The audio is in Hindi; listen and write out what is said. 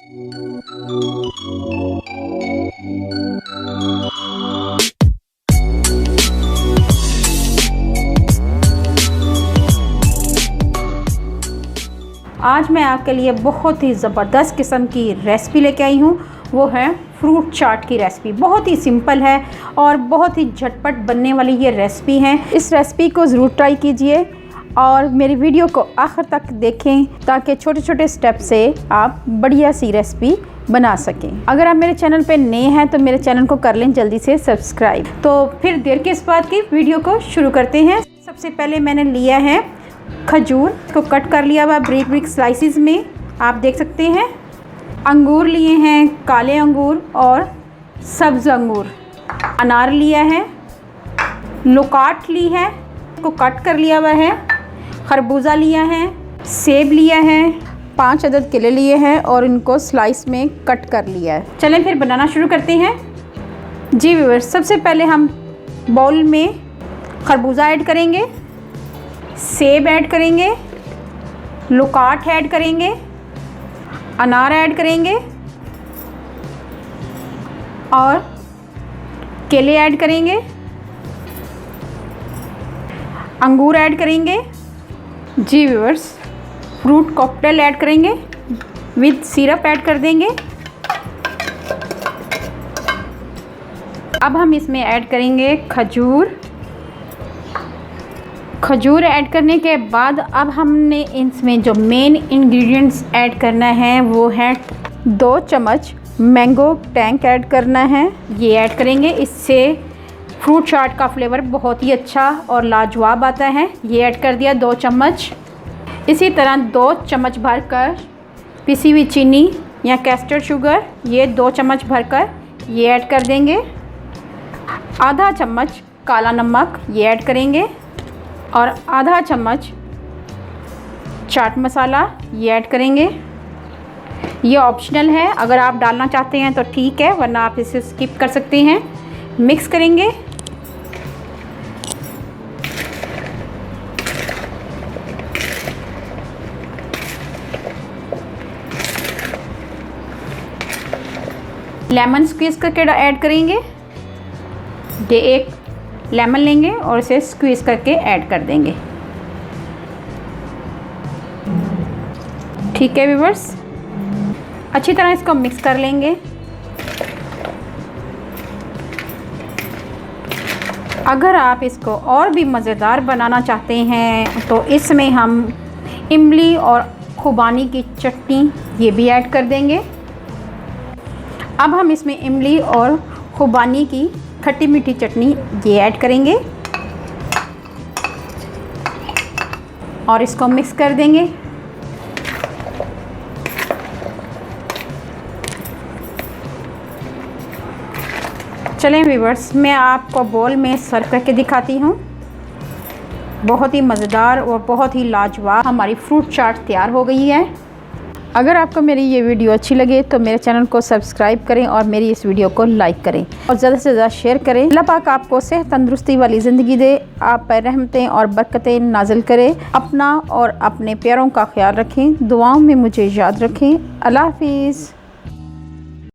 आज मैं आपके लिए बहुत ही ज़बरदस्त किस्म की रेसिपी लेके आई हूँ। वो है फ्रूट चाट की रेसिपी। बहुत ही सिंपल है और बहुत ही झटपट बनने वाली ये रेसिपी है। इस रेसिपी को ज़रूर ट्राई कीजिए और मेरी वीडियो को आखिर तक देखें ताकि छोटे छोटे स्टेप से आप बढ़िया सी रेसिपी बना सकें। अगर आप मेरे चैनल पे नए हैं तो मेरे चैनल को कर लें जल्दी से सब्सक्राइब। तो फिर देर किस बात की, वीडियो को शुरू करते हैं। सबसे पहले मैंने लिया है खजूर को कट कर लिया हुआ ब्रिक ब्रिक स्लाइसिस में, आप देख सकते हैं। अंगूर लिए हैं, काले अंगूर और सब्ज़ अंगूर। अनार लिया है, लोकाट ली है, को कट कर लिया हुआ है। खरबूजा लिया है, सेब लिया है, 5 अदद केले लिए हैं और इनको स्लाइस में कट कर लिया है। चलें फिर बनाना शुरू करते हैं। जी व्यूअर्स, सबसे पहले हम बाउल में खरबूजा ऐड करेंगे, सेब ऐड करेंगे, लोकाट ऐड करेंगे, अनार ऐड करेंगे और केले ऐड करेंगे, अंगूर ऐड करेंगे। जी व्यूअर्स, फ्रूट कॉकटेल ऐड करेंगे, विद सिरप ऐड कर देंगे। अब हम इसमें ऐड करेंगे खजूर ऐड करने के बाद अब हमने इसमें जो मेन इंग्रेडिएंट्स ऐड करना है वो है 2 चम्मच मैंगो टैंक ऐड करना है। ये ऐड करेंगे, इससे फ्रूट चाट का फ्लेवर बहुत ही अच्छा और लाजवाब आता है। ये ऐड कर दिया 2 चम्मच। इसी तरह 2 चम्मच भरकर पिसी हुई चीनी या कैस्टर्ड शुगर, ये 2 चम्मच भरकर ये ऐड कर देंगे। आधा चम्मच काला नमक ये ऐड करेंगे और आधा चम्मच चाट मसाला ये ऐड करेंगे। ये ऑप्शनल है, अगर आप डालना चाहते हैं तो ठीक है, वरना आप इसे स्किप कर सकते हैं। मिक्स करेंगे। लेमन स्क्वीज़ करके ऐड करेंगे। ये एक लेमन लेंगे और इसे स्क्वीज़ करके ऐड कर देंगे। ठीक है व्यूअर्स, अच्छी तरह इसको मिक्स कर लेंगे। अगर आप इसको और भी मज़ेदार बनाना चाहते हैं तो इसमें हम इमली और खुबानी की चटनी ये भी ऐड कर देंगे। अब हम इसमें इमली और खुबानी की खट्टी मीठी चटनी ये ऐड करेंगे और इसको मिक्स कर देंगे। चलें व्यूअर्स, मैं आपको बोल में सर्व करके दिखाती हूँ। बहुत ही मज़ेदार और बहुत ही लाजवाब हमारी फ्रूट चाट तैयार हो गई है। अगर आपको मेरी ये वीडियो अच्छी लगे तो मेरे चैनल को सब्सक्राइब करें और मेरी इस वीडियो को लाइक करें और ज़्यादा से ज़्यादा शेयर करें। अल्लाह पाक आपको सेहत तंदुरुस्ती वाली ज़िंदगी दे, आप पर रहमतें और बरकतें नाजिल करे। अपना और अपने प्यारों का ख्याल रखें, दुआओं में मुझे याद रखें। अल्लाह हाफिज़।